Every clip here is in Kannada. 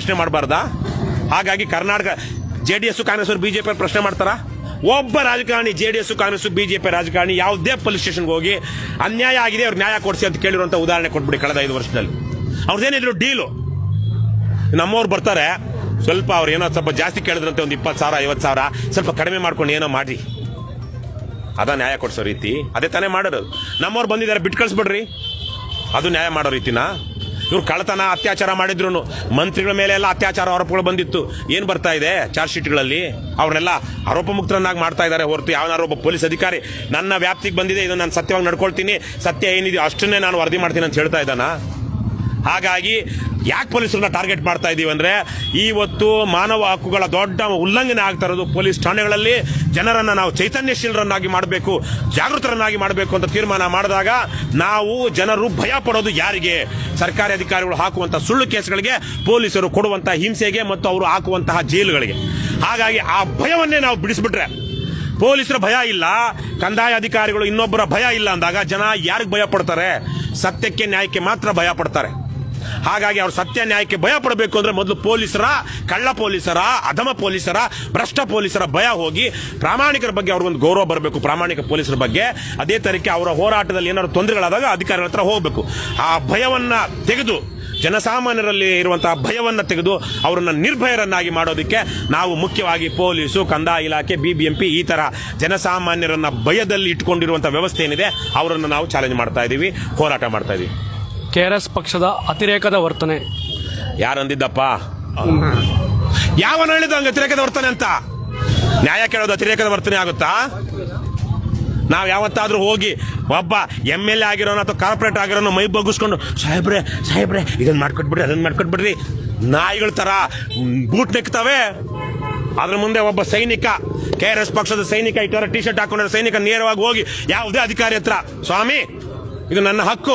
ಪ್ರಶ್ನೆ ಮಾಡಬಾರ್ದಾ? ಹಾಗಾಗಿ ಕರ್ನಾಟಕ JDS ಕಾಂಗ್ರೆಸ್ ಅವರು ಬಿಜೆಪಿ ಪ್ರಶ್ನೆ ಮಾಡ್ತಾರ? ಒಬ್ಬ ರಾಜಕಾರಣಿ JDS ಕಾಂಗ್ರೆಸ್ ಬಿಜೆಪಿ ರಾಜಕಾರಣಿ ಯಾವುದೇ ಪೊಲೀಸ್ ಸ್ಟೇಷನ್ಗೆ ಹೋಗಿ ಅನ್ಯಾಯ ಆಗಿದೆ ಅವ್ರು ನ್ಯಾಯ ಕೊಡಿಸಿ ಅಂತ ಕೇಳಿರುವಂತ ಉದಾಹರಣೆ ಕೊಟ್ಬಿಡಿ ಕಳೆದ 5 ವರ್ಷದಲ್ಲಿ. ಅವ್ರದ್ದೇನಿದ್ರು ಡೀಲು. ನಮ್ಮವ್ರು ಬರ್ತಾರೆ, ಸ್ವಲ್ಪ ಅವ್ರು ಏನೋ ಸ್ವಲ್ಪ ಜಾಸ್ತಿ ಕೇಳಿದ್ರಂತೆ, ಒಂದು 20,000 50,000 ಸ್ವಲ್ಪ ಕಡಿಮೆ ಮಾಡ್ಕೊಂಡು ಏನೋ ಮಾಡಿ, ಅದ ನ್ಯಾಯ ಕೊಡಿಸೋ ರೀತಿ? ಅದೇ ತಾನೇ ಮಾಡೋದು. ನಮ್ಮವ್ರು ಬಂದಿದ್ದಾರೆ, ಬಿಟ್ಟು ಕಳಿಸ್ಬಿಡ್ರಿ, ಅದು ನ್ಯಾಯ ಮಾಡೋ ರೀತಿನ? ಇವ್ರು ಕಳ್ಳತನ ಅತ್ಯಾಚಾರ ಮಾಡಿದ್ರು, ಮಂತ್ರಿಗಳ ಮೇಲೆ ಎಲ್ಲ ಅತ್ಯಾಚಾರ ಆರೋಪಗಳು ಬಂದಿತ್ತು. ಏನು ಬರ್ತಾ ಇದೆ ಚಾರ್ಜ್ ಶೀಟ್ಗಳಲ್ಲಿ? ಅವ್ರನ್ನೆಲ್ಲ ಆರೋಪ ಮುಕ್ತರನ್ನಾಗಿ ಮಾಡ್ತಾ ಇದ್ದಾರೆ ಹೊರತು ಯಾವನಾರು ಒಬ್ಬ ಪೊಲೀಸ್ ಅಧಿಕಾರಿ ನನ್ನ ವ್ಯಾಪ್ತಿಗೆ ಬಂದಿದೆ, ಇದು ನಾನು ಸತ್ಯವಾಗಿ ನಡ್ಕೊಳ್ತೀನಿ, ಸತ್ಯ ಏನಿದೆಯೋ ಅಷ್ಟನ್ನೇ ನಾನು ವರದಿ ಮಾಡ್ತೀನಿ ಅಂತ ಹೇಳ್ತಾ ಇದ್ದಾನ? ಹಾಗಾಗಿ ಯಾಕೆ ಪೊಲೀಸರನ್ನ ಟಾರ್ಗೆಟ್ ಮಾಡ್ತಾ ಇದೀವಿ ಅಂದ್ರೆ, ಇವತ್ತು ಮಾನವ ಹಕ್ಕುಗಳ ದೊಡ್ಡ ಉಲ್ಲಂಘನೆ ಆಗ್ತಾ ಇರೋದು ಪೊಲೀಸ್ ಠಾಣೆಗಳಲ್ಲಿ. ಜನರನ್ನ ನಾವು ಚೈತನ್ಯಶೀಲರನ್ನಾಗಿ ಮಾಡಬೇಕು, ಜಾಗೃತರನ್ನಾಗಿ ಮಾಡಬೇಕು ಅಂತ ತೀರ್ಮಾನ ಮಾಡಿದಾಗ ನಾವು ಜನರು ಭಯ ಪಡೋದು ಯಾರಿಗೆ? ಸರ್ಕಾರಿ ಅಧಿಕಾರಿಗಳು ಹಾಕುವಂತಹ ಸುಳ್ಳು ಕೇಸ್ಗಳಿಗೆ, ಪೊಲೀಸರು ಕೊಡುವಂತಹ ಹಿಂಸೆಗೆ ಮತ್ತು ಅವರು ಹಾಕುವಂತಹ ಜೈಲುಗಳಿಗೆ. ಹಾಗಾಗಿ ಆ ಭಯವನ್ನೇ ನಾವು ಬಿಡಿಸ್ಬಿಟ್ರೆ, ಪೊಲೀಸರ ಭಯ ಇಲ್ಲ, ಕಂದಾಯ ಅಧಿಕಾರಿಗಳು ಇನ್ನೊಬ್ಬರ ಭಯ ಇಲ್ಲ ಅಂದಾಗ ಜನ ಯಾರಿಗೆ ಭಯ ಪಡ್ತಾರೆ? ಸತ್ಯಕ್ಕೆ ನ್ಯಾಯಕ್ಕೆ ಮಾತ್ರ ಭಯ ಪಡ್ತಾರೆ. ಹಾಗಾಗಿ ಅವ್ರು ಸತ್ಯ ನ್ಯಾಯಕ್ಕೆ ಭಯ ಪಡಬೇಕು ಅಂದ್ರೆ ಮೊದಲು ಪೊಲೀಸರ, ಕಳ್ಳ ಪೊಲೀಸರ, ಅಧಮ ಪೊಲೀಸರ, ಭ್ರಷ್ಟ ಪೊಲೀಸರ ಭಯ ಹೋಗಿ ಪ್ರಾಮಾಣಿಕರ ಬಗ್ಗೆ ಅವ್ರಿಗೊಂದು ಗೌರವ ಬರಬೇಕು, ಪ್ರಾಮಾಣಿಕ ಪೊಲೀಸರ ಬಗ್ಗೆ. ಅದೇ ತರಕ್ಕೆ ಅವರ ಹೋರಾಟದಲ್ಲಿ ಏನಾದ್ರು ತೊಂದರೆಗಳಾದಾಗ ಅಧಿಕಾರಿಗಳ ಹತ್ರ ಹೋಗಬೇಕು. ಆ ಭಯವನ್ನ ತೆಗೆದು, ಜನಸಾಮಾನ್ಯರಲ್ಲಿ ಇರುವಂತಹ ಭಯವನ್ನ ತೆಗೆದು ಅವರನ್ನ ನಿರ್ಭಯರನ್ನಾಗಿ ಮಾಡೋದಕ್ಕೆ ನಾವು ಮುಖ್ಯವಾಗಿ ಪೊಲೀಸು, ಕಂದಾಯ ಇಲಾಖೆ, BBMP ಈ ತರ ಜನಸಾಮಾನ್ಯರನ್ನ ಭಯದಲ್ಲಿ ಇಟ್ಕೊಂಡಿರುವಂತಹ ವ್ಯವಸ್ಥೆ ಏನಿದೆ ಅವರನ್ನು ನಾವು ಚಾಲೆಂಜ್ ಮಾಡ್ತಾ ಇದೀವಿ, ಹೋರಾಟ ಮಾಡ್ತಾ ಇದೀವಿ. KRS ಪಕ್ಷದ ಅತಿರೇಕದ ವರ್ತನೆ ಯಾರಂದಿದ್ದಪ್ಪ? ಯಾವನ ಹೇಳಿದ ಅತಿರೇಕದ ವರ್ತನೆ ಅಂತ? ನ್ಯಾಯ ಕೇಳೋದು ಅತಿರೇಕದ ವರ್ತನೆ ಆಗುತ್ತಾ? ನಾವು ಯಾವತ್ತಾದ್ರೂ ಹೋಗಿ ಒಬ್ಬ MLA ಆಗಿರೋನು ಅಥವಾ ಕಾರ್ಪೊರೇಟ್ ಆಗಿರೋನು ಮೈ ಬಗ್ಗಿಸ್ಕೊಂಡು ಸಾಹೇಬ್ರೆ ಇದನ್ನ ಮಾಡ್ಕೊಟ್ಬಿಡ್ರಿ, ಅದನ್ನ ಮಾಡ್ಕೊಟ್ಬಿಡ್ರಿ, ನಾಯಿಗಳ ತರ ಬೂಟ್ ನೆಕ್ತವೆ. ಅದ್ರ ಮುಂದೆ ಒಬ್ಬ ಸೈನಿಕ, KRS ಪಕ್ಷದ ಸೈನಿಕ, ಈ ತರ ಟಿ ಶರ್ಟ್ ಹಾಕೊಂಡಿರೋ ಸೈನಿಕ ನೇರವಾಗಿ ಹೋಗಿ ಯಾವುದೇ ಅಧಿಕಾರಿ ಹತ್ರ, ಸ್ವಾಮಿ ಇದು ನನ್ನ ಹಕ್ಕು,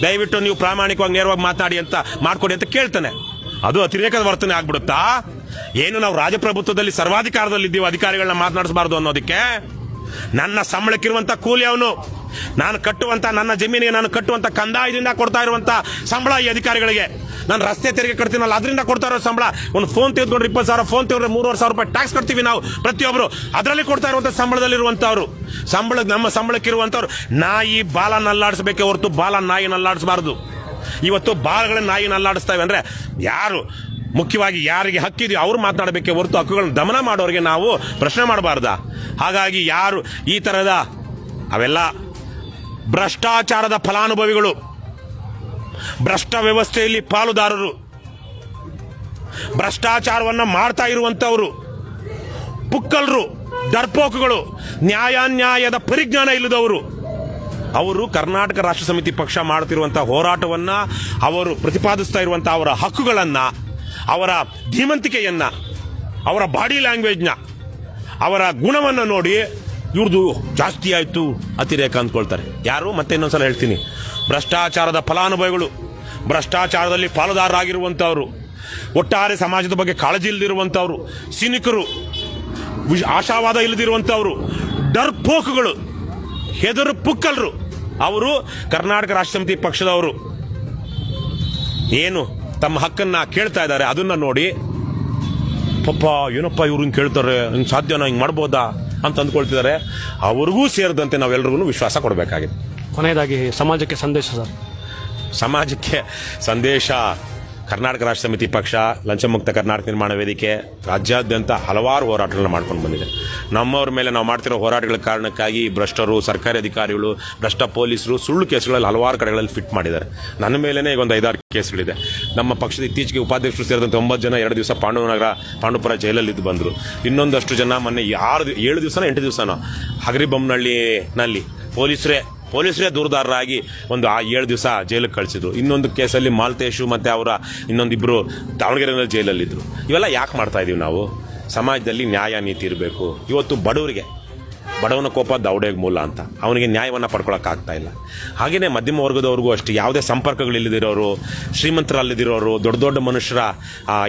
ದಯವಿಟ್ಟು ನೀವು ಪ್ರಾಮಾಣಿಕವಾಗಿ ನೇರವಾಗಿ ಮಾತಾಡಿ ಅಂತ ಮಾಡ್ಕೊಡಿ ಅಂತ ಕೇಳ್ತಾನೆ. ಅದು ಅತಿರೇಕದ ವರ್ತನೆ ಆಗ್ಬಿಡುತ್ತಾ? ಏನು ನಾವು ರಾಜಪ್ರಭುತ್ವದಲ್ಲಿ ಸರ್ವಾಧಿಕಾರದಲ್ಲಿ ಇದ್ದೀವಿ, ಅಧಿಕಾರಿಗಳನ್ನ ಮಾತನಾಡಿಸಬಾರ್ದು ಅನ್ನೋದಕ್ಕೆ? ನನ್ನ ಸಂಬಳಕ್ಕಿರುವಂತ ಕೂಲಿ ಅವನು, ನಾನು ಕಟ್ಟುವಂತ ನನ್ನ ಜಮೀನಿಗೆ ನಾನು ಕಟ್ಟುವಂತ ಕಂದಾಯದಿಂದ ಕೊಡ್ತಾ ಇರುವಂತ ಸಂಬಳ ಈ ಅಧಿಕಾರಿಗಳಿಗೆ. ನಾನು ರಸ್ತೆ ತೆರಿಗೆ ಕಟ್ತೀನಲ್ಲ ಅದರಿಂದ ಕೊಡ್ತಾ ಇರೋ ಸಂಬಳ. ಒಂದು ಫೋನ್ ತೆಗೆದುಕೊಂಡ್ರೆ 20,000, ಫೋನ್ ತೆಗೆದ್ರೆ 3,500 ರೂಪಾಯಿ ಟ್ಯಾಕ್ಸ್ ಕಟ್ತೀವಿ ನಾವು ಪ್ರತಿಯೊಬ್ಬರು. ಅದರಲ್ಲಿ ಕೊಡ್ತಾ ಇರುವಂತ ಸಂಬಳದಲ್ಲಿರುವಂತವ್ರು, ನಮ್ಮ ಸಂಬಳಕ್ಕಿರುವಂತವ್ರು ನಾಯಿ ಬಾಲ ನಲ್ಲಾಡಿಸಬೇಕೆ ಹೊರತು ಬಾಲ ನಾಯಿ ನಲ್ಲಾಡಿಸಬಾರದು. ಇವತ್ತು ಬಾಲಗಳನ್ನ ನಾಯಿ ನಲ್ಲಾಡಿಸ್ತಾವೆ ಅಂದ್ರೆ ಯಾರು ಮುಖ್ಯವಾಗಿ ಯಾರಿಗೆ ಹಕ್ಕಿದೆಯೋ ಅವ್ರು ಮಾತನಾಡಬೇಕೆ ಹೊರತು ಹಕ್ಕುಗಳನ್ನ ದಮನ ಮಾಡೋರಿಗೆ ನಾವು ಪ್ರಶ್ನೆ ಮಾಡಬಾರ್ದ? ಹಾಗಾಗಿ ಯಾರು ಈ ತರದ ಅವೆಲ್ಲ ಭ್ರಷ್ಟಾಚಾರದ ಫಲಾನುಭವಿಗಳು, ಭ್ರಷ್ಟ ವ್ಯವಸ್ಥೆಯಲ್ಲಿ ಪಾಲುದಾರರು, ಭ್ರಷ್ಟಾಚಾರವನ್ನ ಮಾಡ್ತಾ ಇರುವಂತವರು, ಪುಕ್ಕಲರು, ಡರ್ಪೋಕುಗಳು, ನ್ಯಾಯಾನ್ಯಾಯದ ಪರಿಜ್ಞಾನ ಇಲ್ಲದವರು, ಅವರು ಕರ್ನಾಟಕ ರಾಷ್ಟ್ರ ಸಮಿತಿ ಪಕ್ಷ ಮಾಡ್ತಿರುವಂತಹ ಹೋರಾಟವನ್ನ, ಅವರು ಪ್ರತಿಪಾದಿಸ್ತಾ ಇರುವಂತಹ ಅವರ ಹಕ್ಕುಗಳನ್ನ, ಅವರ ಧೀಮಂತಿಕೆಯನ್ನ, ಅವರ ಬಾಡಿ ಲ್ಯಾಂಗ್ವೇಜ್ನ, ಅವರ ಗುಣವನ್ನು ನೋಡಿ ಇವ್ರದ್ದು ಜಾಸ್ತಿ ಆಯ್ತು ಅತಿರೇಕ ಅಂದ್ಕೊಳ್ತಾರೆ. ಯಾರು? ಮತ್ತೆ ಇನ್ನೊಂದ್ಸಲ ಹೇಳ್ತೀನಿ, ಭ್ರಷ್ಟಾಚಾರದ ಫಲಾನುಭವಿಗಳು, ಭ್ರಷ್ಟಾಚಾರದಲ್ಲಿ ಪಾಲುದಾರರಾಗಿರುವಂತವರು, ಒಟ್ಟಾರೆ ಸಮಾಜದ ಬಗ್ಗೆ ಕಾಳಜಿ ಇಲ್ಲದಿರುವಂತವರು, ಸಿನಿಕರು, ಆಶಾವಾದ ಇಲ್ಲದಿರುವಂತವರು, ಡರ್ಪೋಕುಗಳು, ಹೆದರು ಪುಕ್ಕಲರು, ಅವರು ಕರ್ನಾಟಕ ರಾಷ್ಟ್ರ ಸಮಿತಿ ಪಕ್ಷದವರು ಏನು ತಮ್ಮ ಹಕ್ಕನ್ನ ಕೇಳ್ತಾ ಇದ್ದಾರೆ ಅದನ್ನ ನೋಡಿ ಪಾಪ ಏನಪ್ಪ ಇವ್ರು ಹಿಂಗೆ ಕೇಳ್ತಾರೆ, ಹಿಂಗೆ ಸಾಧ್ಯನಾ, ಹಿಂಗೆ ಮಾಡ್ಬೋದಾ ಅಂತ ಅಂದ್ಕೊಳ್ತಿದ್ದಾರೆ. ಅವ್ರಿಗೂ ಸೇರಿದಂತೆ ನಾವೆಲ್ಲರಿಗೂ ವಿಶ್ವಾಸ ಕೊಡಬೇಕಾಗಿದೆ. ಕೊನೆಯದಾಗಿ ಸಮಾಜಕ್ಕೆ ಸಂದೇಶ ಸರ್. ಸಮಾಜಕ್ಕೆ ಸಂದೇಶ, ಕರ್ನಾಟಕ ರಾಷ್ಟ್ರ ಸಮಿತಿ ಪಕ್ಷ, ಲಂಚಮುಕ್ತ ಕರ್ನಾಟಕ ನಿರ್ಮಾಣ ವೇದಿಕೆ ರಾಜ್ಯಾದ್ಯಂತ ಹಲವಾರು ಹೋರಾಟಗಳನ್ನ ಮಾಡ್ಕೊಂಡು ಬಂದಿದೆ. ನಮ್ಮವ್ರ ಮೇಲೆ ನಾವು ಮಾಡ್ತಿರೋ ಹೋರಾಟಗಳ ಕಾರಣಕ್ಕಾಗಿ ಭ್ರಷ್ಟರು, ಸರ್ಕಾರಿ ಅಧಿಕಾರಿಗಳು, ಭ್ರಷ್ಟ ಪೊಲೀಸರು ಸುಳ್ಳು ಕೇಸ್ಗಳಲ್ಲಿ ಹಲವಾರು ಕಡೆಗಳಲ್ಲಿ ಫಿಟ್ ಮಾಡಿದ್ದಾರೆ. ನನ್ನ ಮೇಲೇ ಈಗ ಒಂದು 5-6 ಕೇಸ್ಗಳಿದೆ. ನಮ್ಮ ಪಕ್ಷದ ಇತ್ತೀಚೆಗೆ ಉಪಾಧ್ಯಕ್ಷರು ಸೇರಿದಂತೆ 9 ಜನ 2 ದಿವಸ ಪಾಂಡುಪುರ ಜೈಲಲ್ಲಿದ್ದು ಬಂದರು. ಇನ್ನೊಂದಷ್ಟು ಜನ ಮೊನ್ನೆ 7 ದಿವಸನೋ 8 ದಿವಸನೋ ಹಗರಿಬೊಮ್ಮನಹಳ್ಳಿನಲ್ಲಿ ಪೊಲೀಸರೇ ದೂರದಾರರಾಗಿ ಒಂದು 7 ದಿವಸ ಜೈಲಿಗೆ ಕಳಿಸಿದ್ರು. ಇನ್ನೊಂದು ಕೇಸಲ್ಲಿ ಮಾಲ್ತೇಶು ಮತ್ತೆ ಅವರ ಇನ್ನೊಂದಿಬ್ರು ದಾವಣಗೆರೆನಲ್ಲಿ ಜೈಲಲ್ಲಿದ್ದರು. ಇವೆಲ್ಲ ಯಾಕೆ ಮಾಡ್ತಾ ಇದೀವಿ ನಾವು? ಸಮಾಜದಲ್ಲಿ ನ್ಯಾಯ ನೀತಿ ಇರಬೇಕು. ಇವತ್ತು ಬಡವನ ಕೋಪ ದೌಡೆಗೆ ಮೂಲ ಅಂತ, ಅವನಿಗೆ ನ್ಯಾಯವನ್ನು ಪಡ್ಕೊಳಕ್ಕಾಗ್ತಾ ಇಲ್ಲ. ಹಾಗೆಯೇ ಮಧ್ಯಮ ವರ್ಗದವ್ರಿಗೂ ಅಷ್ಟೇ, ಯಾವುದೇ ಸಂಪರ್ಕಗಳಿಲ್ಲದಿರೋರು, ಶ್ರೀಮಂತರಲ್ಲದಿರೋರು, ದೊಡ್ಡ ದೊಡ್ಡ ಮನುಷ್ಯರ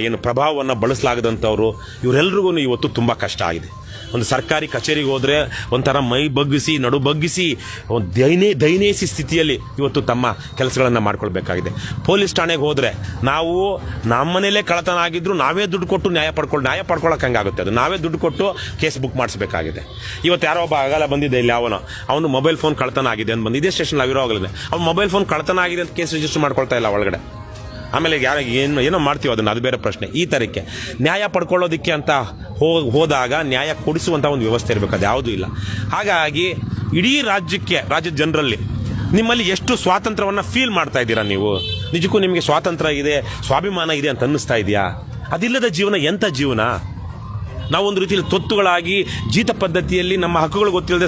ಏನು ಪ್ರಭಾವವನ್ನು ಬಳಸಲಾಗದಂಥವ್ರು, ಇವರೆಲ್ರಿಗೂ ಇವತ್ತು ತುಂಬ ಕಷ್ಟ ಆಗಿದೆ. ಒಂದು ಸರ್ಕಾರಿ ಕಚೇರಿಗೆ ಹೋದರೆ ಒಂಥರ ಮೈ ಬಗ್ಗಿಸಿ ನಡು ಬಗ್ಗಿಸಿ ಒಂದು ದೈನೇಸಿ ಸ್ಥಿತಿಯಲ್ಲಿ ಇವತ್ತು ತಮ್ಮ ಕೆಲಸಗಳನ್ನು ಮಾಡ್ಕೊಳ್ಬೇಕಾಗಿದೆ. ಪೊಲೀಸ್ ಠಾಣೆಗೆ ಹೋದರೆ ನಾವು ನಮ್ಮನೇಲೇ ಕಳ್ಳತನ ಆಗಿದ್ರು ನಾವೇ ದುಡ್ಡು ಕೊಟ್ಟು ನ್ಯಾಯ ಪಡ್ಕೊಳ್ಳೋಕೆ ಹಂಗಾಗುತ್ತೆ. ಅದು ನಾವೇ ದುಡ್ಡು ಕೊಟ್ಟು ಕೇಸ್ ಬುಕ್ ಮಾಡಿಸ್ಬೇಕಾಗಿದೆ. ಇವತ್ತು ಯಾರೋ ಒಬ್ಬ ಆಗಲ್ಲ ಬಂದಿದ್ದೆ ಇಲ್ಲಿ ಅವನು ಮೊಬೈಲ್ ಫೋನ್ ಕಳ್ಳತನ ಆಗಿದೆ ಅಂತ ಬಂದು ಇದೇ ಸ್ಟೇಷನ್ ಆಗಿರೋ ಆಗಲಿದೆ. ಅವ್ನು ಮೊಬೈಲ್ ಫೋನ್ ಕಳ್ಳತನ ಆಗಿದೆ ಅಂತ ಕೇಸ್ ರಿಜಿಸ್ಟರ್ ಮಾಡ್ಕೊಳ್ತಾ ಇಲ್ಲ ಒಳಗಡೆ. ಆಮೇಲೆ ಏನೋ ಮಾಡ್ತೀವಿ ಅದನ್ನು, ಅದು ಬೇರೆ ಪ್ರಶ್ನೆ. ಈ ಥರಕ್ಕೆ ನ್ಯಾಯ ಪಡ್ಕೊಳ್ಳೋದಕ್ಕೆ ಅಂತ ಹೋದಾಗ ನ್ಯಾಯ ಕೊಡಿಸುವಂಥ ಒಂದು ವ್ಯವಸ್ಥೆ ಇರಬೇಕು, ಅದು ಯಾವುದೂ ಇಲ್ಲ. ಹಾಗಾಗಿ ಇಡೀ ರಾಜ್ಯದ ಜನರಲ್ಲಿ ನಿಮ್ಮಲ್ಲಿ ಎಷ್ಟು ಸ್ವಾತಂತ್ರ್ಯವನ್ನು ಫೀಲ್ ಮಾಡ್ತಾ ಇದ್ದೀರಾ ನೀವು? ನಿಜಕ್ಕೂ ನಿಮಗೆ ಸ್ವಾತಂತ್ರ್ಯ ಇದೆ, ಸ್ವಾಭಿಮಾನ ಇದೆ ಅಂತ ಅನ್ನಿಸ್ತಾ ಇದೆಯಾ? ಅದಿಲ್ಲದ ಜೀವನ ಎಂಥ ಜೀವನ? ನಾವೊಂದು ರೀತಿಯಲ್ಲಿ ತೊತ್ತುಗಳಾಗಿ ಜೀತ ಪದ್ಧತಿಯಲ್ಲಿ ನಮ್ಮ ಹಕ್ಕುಗಳು ಗೊತ್ತಿಲ್ಲದೆ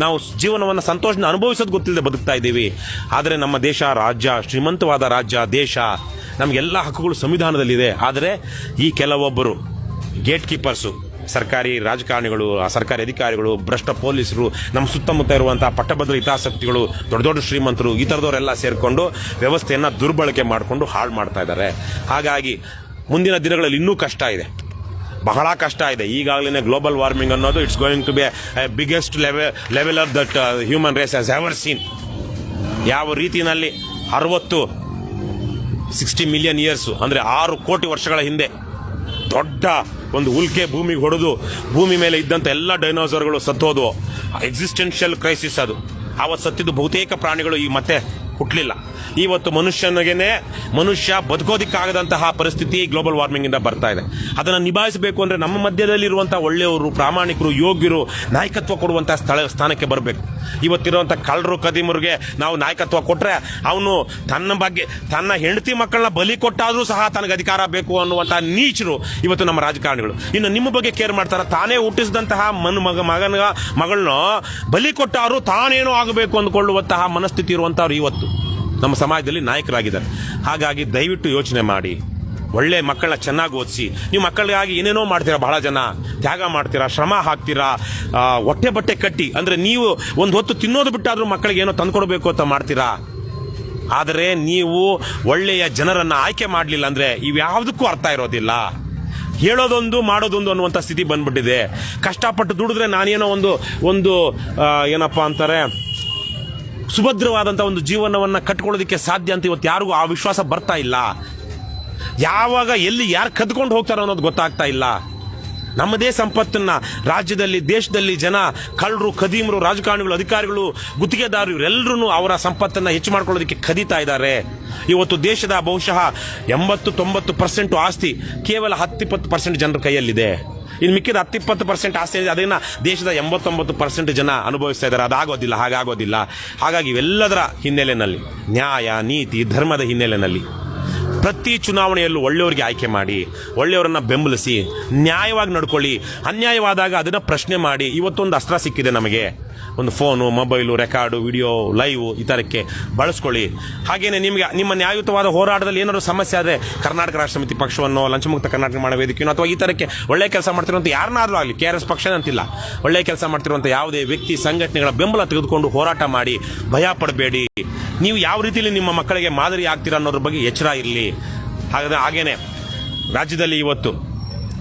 ನಾವು ಜೀವನವನ್ನು ಸಂತೋಷನ ಅನುಭವಿಸೋದು ಗೊತ್ತಿಲ್ಲದೆ ಬದುಕ್ತಾ ಇದ್ದೀವಿ. ಆದರೆ ನಮ್ಮ ದೇಶ ಶ್ರೀಮಂತವಾದ ರಾಜ್ಯ, ದೇಶ, ನಮಗೆಲ್ಲ ಹಕ್ಕುಗಳು ಸಂವಿಧಾನದಲ್ಲಿದೆ. ಆದರೆ ಈ ಕೆಲವೊಬ್ಬರು ಗೇಟ್ ಕೀಪರ್ಸು, ಸರ್ಕಾರಿ ರಾಜಕಾರಣಿಗಳು, ಸರ್ಕಾರಿ ಅಧಿಕಾರಿಗಳು, ಭ್ರಷ್ಟ ಪೊಲೀಸರು, ನಮ್ಮ ಸುತ್ತಮುತ್ತ ಇರುವಂತಹ ಪಟ್ಟಭದ್ರ ಹಿತಾಸಕ್ತಿಗಳು, ದೊಡ್ಡ ದೊಡ್ಡ ಶ್ರೀಮಂತರು, ಈ ಥರದವರೆಲ್ಲ ಸೇರಿಕೊಂಡು ವ್ಯವಸ್ಥೆಯನ್ನು ದುರ್ಬಳಕೆ ಮಾಡಿಕೊಂಡು ಹಾಳು ಮಾಡ್ತಾ ಇದ್ದಾರೆ. ಹಾಗಾಗಿ ಮುಂದಿನ ದಿನಗಳಲ್ಲಿ ಇನ್ನೂ ಕಷ್ಟ ಇದೆ, ಬಹಳ ಕಷ್ಟ ಇದೆ. ಈಗಾಗಲೇ ಗ್ಲೋಬಲ್ ವಾರ್ಮಿಂಗ್ ಅನ್ನೋದು it's going to be biggest leveller that human race has ever seen. ಯಾವ ರೀತಿಯಲ್ಲಿ 60 ಮಿಲಿಯನ್ ಇಯರ್ಸ್ ಅಂದರೆ 6 ಕೋಟಿ ವರ್ಷಗಳ ಹಿಂದೆ ದೊಡ್ಡ ಒಂದು ಉಲ್ಕೆ ಭೂಮಿಗೆ ಹೊಡೆದು ಭೂಮಿ ಮೇಲೆ ಇದ್ದಂಥ ಎಲ್ಲ ಡೈನೋಸರ್ಗಳು ಸತ್ತೋದು. ಎಕ್ಸಿಸ್ಟೆನ್ಷಿಯಲ್ ಕ್ರೈಸಿಸ್ ಅದು. ಆವತ್ತು ಸತ್ತಿದ್ದು ಬಹುತೇಕ ಪ್ರಾಣಿಗಳು ಈಗ ಮತ್ತೆ ಹುಟ್ಟಲಿಲ್ಲ. ಇವತ್ತು ಮನುಷ್ಯ ಬದುಕೋದಿಕ್ಕಾಗದಂತಹ ಪರಿಸ್ಥಿತಿ ಗ್ಲೋಬಲ್ ವಾರ್ಮಿಂಗ್ ಇಂದ ಬರ್ತಾ ಇದೆ. ಅದನ್ನು ನಿಭಾಯಿಸಬೇಕು ಅಂದರೆ ನಮ್ಮ ಮಧ್ಯದಲ್ಲಿರುವಂಥ ಒಳ್ಳೆಯವರು, ಪ್ರಾಮಾಣಿಕರು, ಯೋಗ್ಯರು ನಾಯಕತ್ವ ಕೊಡುವಂಥ ಸ್ಥಾನಕ್ಕೆ ಬರಬೇಕು. ಇವತ್ತಿರುವಂಥ ಕಳ್ಳರು, ಕದಿಮರಿಗೆ ನಾವು ನಾಯಕತ್ವ ಕೊಟ್ಟರೆ ಅವನು ತನ್ನ ಹೆಂಡತಿ ಮಕ್ಕಳನ್ನ ಬಲಿ ಕೊಟ್ಟಾದರೂ ಸಹ ತನಗೆ ಅಧಿಕಾರ ಬೇಕು ಅನ್ನುವಂಥ ನೀಚರು ಇವತ್ತು ನಮ್ಮ ರಾಜಕಾರಣಿಗಳು. ಇನ್ನು ನಿಮ್ಮ ಬಗ್ಗೆ ಕೇರ್ ಮಾಡ್ತಾರೆ? ತಾನೇ ಹುಟ್ಟಿಸಿದಂತಹ ಮಗಳನ್ನ ಬಲಿ ಕೊಟ್ಟಾರು ತಾನೇನೋ ಆಗಬೇಕು ಅಂದ್ಕೊಳ್ಳುವಂತಹ ಮನಸ್ಥಿತಿ ಇರುವಂಥವ್ರು ಇವತ್ತು ನಮ್ಮ ಸಮಾಜದಲ್ಲಿ ನಾಯಕರಾಗಿದ್ದಾರೆ. ಹಾಗಾಗಿ ದಯವಿಟ್ಟು ಯೋಚನೆ ಮಾಡಿ, ಒಳ್ಳೆ ಮಕ್ಕಳನ್ನ ಚೆನ್ನಾಗಿ ಓದಿಸಿ. ನೀವು ಮಕ್ಕಳಿಗಾಗಿ ಏನೇನೋ ಮಾಡ್ತೀರಾ, ಬಹಳ ಜನ ತ್ಯಾಗ ಮಾಡ್ತೀರಾ, ಶ್ರಮ ಹಾಕ್ತೀರಾ, ಹೊಟ್ಟೆ ಬಟ್ಟೆ ಕಟ್ಟಿ, ಅಂದರೆ ನೀವು ಒಂದು ಹೊತ್ತು ತಿನ್ನೋದು ಬಿಟ್ಟಾದ್ರೂ ಮಕ್ಕಳಿಗೆ ಏನೋ ತಂದ್ಕೊಡ್ಬೇಕು ಅಂತ ಮಾಡ್ತೀರಾ. ಆದರೆ ನೀವು ಒಳ್ಳೆಯ ಜನರನ್ನು ಆಯ್ಕೆ ಮಾಡಲಿಲ್ಲ ಅಂದರೆ ಇವ್ಯಾವುದಕ್ಕೂ ಅರ್ಥ ಇರೋದಿಲ್ಲ. ಹೇಳೋದೊಂದು ಮಾಡೋದೊಂದು ಅನ್ನುವಂಥ ಸ್ಥಿತಿ ಬಂದ್ಬಿಟ್ಟಿದೆ. ಕಷ್ಟಪಟ್ಟು ದುಡಿದ್ರೆ ನಾನೇನೋ ಒಂದು ಏನಪ್ಪ ಅಂತಾರೆ ಸುಭದ್ರವಾದಂಥ ಒಂದು ಜೀವನವನ್ನು ಕಟ್ಕೊಳ್ಳೋದಕ್ಕೆ ಸಾಧ್ಯ ಅಂತ ಇವತ್ತು ಯಾರಿಗೂ ಆ ವಿಶ್ವಾಸ ಬರ್ತಾ ಇಲ್ಲ. ಯಾವಾಗ ಎಲ್ಲಿ ಯಾರು ಕದ್ಕೊಂಡು ಹೋಗ್ತಾರೋ ಅನ್ನೋದು ಗೊತ್ತಾಗ್ತಾ ಇಲ್ಲ. ನಮ್ಮದೇ ಸಂಪತ್ತನ್ನ ರಾಜ್ಯದಲ್ಲಿ, ದೇಶದಲ್ಲಿ ಜನ ಕಳ್ಳರು, ಖದೀಮರು, ರಾಜಕಾರಣಿಗಳು, ಅಧಿಕಾರಿಗಳು, ಗುತ್ತಿಗೆದಾರರು ಇವರೆಲ್ಲರೂ ಅವರ ಸಂಪತ್ತನ್ನು ಹೆಚ್ಚು ಮಾಡ್ಕೊಳ್ಳೋದಕ್ಕೆ ಕದೀತಾ ಇದ್ದಾರೆ. ಇವತ್ತು ದೇಶದ ಬಹುಶಃ 80-90% ಆಸ್ತಿ ಕೇವಲ 10-20% ಜನರ ಕೈಯಲ್ಲಿದೆ. ಇನ್ನು ಮಿಕ್ಕಿದ 10-20% ಆಸ್ತಿ ಇದೆ, ಅದನ್ನು ದೇಶದ 89% ಜನ ಅನುಭವಿಸ್ತಾ ಇದ್ದಾರೆ. ಅದಾಗೋದಿಲ್ಲ, ಹಾಗಾಗೋದಿಲ್ಲ. ಹಾಗಾಗಿ ಇವೆಲ್ಲದರ ಹಿನ್ನೆಲೆಯಲ್ಲಿ, ನ್ಯಾಯ, ನೀತಿ, ಧರ್ಮದ ಹಿನ್ನೆಲೆಯಲ್ಲಿ ಪ್ರತಿ ಚುನಾವಣೆಯಲ್ಲೂ ಒಳ್ಳೆಯವರಿಗೆ ಆಯ್ಕೆ ಮಾಡಿ, ಒಳ್ಳೆಯವರನ್ನ ಬೆಂಬಲಿಸಿ, ನ್ಯಾಯವಾಗಿ ನಡ್ಕೊಳ್ಳಿ. ಅನ್ಯಾಯವಾದಾಗ ಅದನ್ನು ಪ್ರಶ್ನೆ ಮಾಡಿ. ಇವತ್ತೊಂದು ಅಸ್ತ್ರ ಸಿಕ್ಕಿದೆ ನಮಗೆ, ಒಂದು phone, mobile, record, video, live, ಈ ಥರಕ್ಕೆ ಬಳಸ್ಕೊಳ್ಳಿ. ಹಾಗೇನೆ ನಿಮ್ಮ ನ್ಯಾಯಯುತವಾದ ಹೋರಾಟದಲ್ಲಿ ಏನಾದರೂ ಸಮಸ್ಯೆ ಆದರೆ ಕರ್ನಾಟಕ ರಾಷ್ಟ್ರ ಸಮಿತಿ ಪಕ್ಷವನ್ನು, ಲಂಚಮುಕ್ತ ಕರ್ನಾಟಕ ಮಾಡೋ ವೇದಿಕೆಯನ್ನು, ಅಥವಾ ಈ ಥರಕ್ಕೆ ಒಳ್ಳೆಯ ಕೆಲಸ ಮಾಡ್ತಿರುವಂಥ ಯಾರನ್ನಾದರೂ ಆಗಲಿ, KRS ಪಕ್ಷ ಅಂತಿಲ್ಲ, ಒಳ್ಳೆಯ ಕೆಲಸ ಮಾಡ್ತಿರುವಂಥ ಯಾವುದೇ ವ್ಯಕ್ತಿ, ಸಂಘಟನೆಗಳ ಬೆಂಬಲ ತೆಗೆದುಕೊಂಡು ಹೋರಾಟ ಮಾಡಿ. ಭಯ ಪಡಬೇಡಿ. ನೀವು ಯಾವ ರೀತಿಯಲ್ಲಿ ನಿಮ್ಮ ಮಕ್ಕಳಿಗೆ ಮಾದರಿ ಆಗ್ತೀರಾ ಅನ್ನೋದ್ರ ಬಗ್ಗೆ ಎಚ್ಚರ ಇರಲಿ. ಹಾಗೇನೆ ರಾಜ್ಯದಲ್ಲಿ ಇವತ್ತು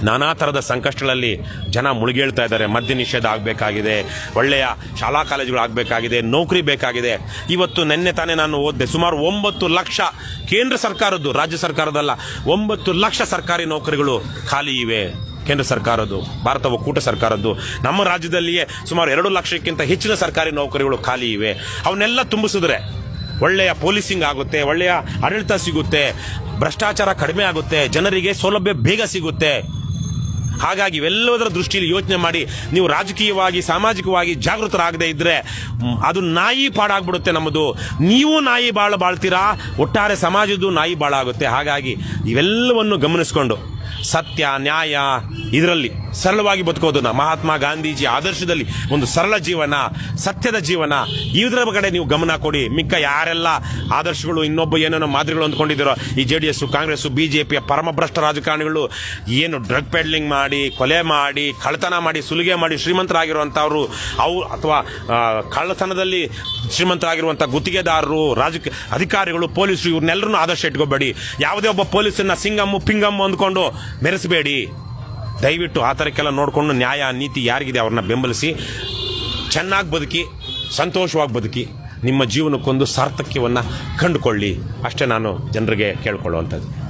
ನಾನಾ ಥರದ ಸಂಕಷ್ಟಗಳಲ್ಲಿ ಜನ ಮುಳುಗೇಳ್ತಾ ಇದ್ದಾರೆ. ಮದ್ಯ ನಿಷೇಧ ಆಗಬೇಕಾಗಿದೆ, ಒಳ್ಳೆಯ ಶಾಲಾ ಕಾಲೇಜುಗಳು ಆಗಬೇಕಾಗಿದೆ, ನೌಕರಿ ಬೇಕಾಗಿದೆ. ಇವತ್ತು ನಿನ್ನೆ ತಾನೇ ನಾನು ಓದಿದೆ, ಸುಮಾರು 9 ಲಕ್ಷ ಕೇಂದ್ರ ಸರ್ಕಾರದ್ದು, ರಾಜ್ಯ ಸರ್ಕಾರದಲ್ಲ, 9 ಲಕ್ಷ ಸರ್ಕಾರಿ ನೌಕರಿಗಳು ಖಾಲಿ ಇವೆ. ಕೇಂದ್ರ ಸರ್ಕಾರದ್ದು, ಭಾರತ ಒಕ್ಕೂಟ ಸರ್ಕಾರದ್ದು. ನಮ್ಮ ರಾಜ್ಯದಲ್ಲಿಯೇ ಸುಮಾರು 2 ಲಕ್ಷಕ್ಕಿಂತ ಹೆಚ್ಚಿನ ಸರ್ಕಾರಿ ನೌಕರಿಗಳು ಖಾಲಿ ಇವೆ. ಅವನ್ನೆಲ್ಲ ತುಂಬಿಸಿದ್ರೆ ಒಳ್ಳೆಯ ಪೊಲೀಸಿಂಗ್ ಆಗುತ್ತೆ, ಒಳ್ಳೆಯ ಆಡಳಿತ ಸಿಗುತ್ತೆ, ಭ್ರಷ್ಟಾಚಾರ ಕಡಿಮೆ ಆಗುತ್ತೆ, ಜನರಿಗೆ ಸೌಲಭ್ಯ ಬೇಗ ಸಿಗುತ್ತೆ. ಹಾಗಾಗಿ ಇವೆಲ್ಲದರ ದೃಷ್ಟಿಯಲ್ಲಿ ಯೋಚನೆ ಮಾಡಿ. ನೀವು ರಾಜಕೀಯವಾಗಿ, ಸಾಮಾಜಿಕವಾಗಿ ಜಾಗೃತರಾಗದೇ ಇದ್ದರೆ ಅದು ನಾಯಿ ಪಾಡಾಗ್ಬಿಡುತ್ತೆ ನಮ್ಮದು. ನೀವು ನಾಯಿ ಬಾಳ್ತೀರಾ, ಒಟ್ಟಾರೆ ಸಮಾಜದ್ದು ನಾಯಿ ಬಾಳಾಗುತ್ತೆ. ಹಾಗಾಗಿ ಇವೆಲ್ಲವನ್ನು ಗಮನಿಸಿಕೊಂಡು ಸತ್ಯ, ನ್ಯಾಯ, ಇದರಲ್ಲಿ ಸರಳವಾಗಿ ಬದುಕೋದನ್ನ, ಮಹಾತ್ಮ ಗಾಂಧೀಜಿ ಆದರ್ಶದಲ್ಲಿ ಒಂದು ಸರಳ ಜೀವನ, ಸತ್ಯದ ಜೀವನ, ಇದರ ಕಡೆ ನೀವು ಗಮನ ಕೊಡಿ. ಮಿಕ್ಕ ಯಾರೆಲ್ಲ ಆದರ್ಶಗಳು, ಇನ್ನೊಬ್ಬ ಏನೇನೋ ಮಾದರಿಗಳು ಅಂದ್ಕೊಂಡಿದ್ದೀರೋ, ಈ JDS, ಕಾಂಗ್ರೆಸ್, BJPಯ ಪರಮಭ್ರಷ್ಟ ರಾಜಕಾರಣಿಗಳು ಏನು ಡ್ರಗ್ ಪೆಡ್ಲಿಂಗ್ ಮಾಡಿ, ಕೊಲೆ ಮಾಡಿ, ಕಳ್ಳತನ ಮಾಡಿ, ಸುಲಿಗೆ ಮಾಡಿ ಶ್ರೀಮಂತರಾಗಿರುವಂಥವ್ರು, ಅಥವಾ ಕಳ್ಳತನದಲ್ಲಿ ಶ್ರೀಮಂತರಾಗಿರುವಂಥ ಗುತ್ತಿಗೆದಾರರು, ಅಧಿಕಾರಿಗಳು, ಪೊಲೀಸರು, ಇವ್ರನ್ನೆಲ್ಲರೂ ಆದರ್ಶ ಇಟ್ಕೋಬೇಡಿ. ಯಾವುದೇ ಒಬ್ಬ ಪೊಲೀಸನ್ನ ಸಿಂಗಮ್ಮು ಪಿಂಗಮ್ಮು ಅಂದ್ಕೊಂಡು ಮೆರೆಸಬೇಡಿ. ದಯವಿಟ್ಟು ಆ ಥರಕ್ಕೆಲ್ಲ ನೋಡಿಕೊಂಡು ನ್ಯಾಯ ನೀತಿ ಯಾರಿಗಿದೆ ಅವ್ರನ್ನ ಬೆಂಬಲಿಸಿ ಚೆನ್ನಾಗಿ ಬದುಕಿ ಸಂತೋಷವಾಗಿ ಬದುಕಿ ನಿಮ್ಮ ಜೀವನಕ್ಕೊಂದು ಸಾರ್ಥಕ್ಯವನ್ನು ಕಂಡುಕೊಳ್ಳಿ. ಅಷ್ಟೇ ನಾನು ಜನರಿಗೆ ಕೇಳ್ಕೊಳ್ಳುವಂಥದ್ದು.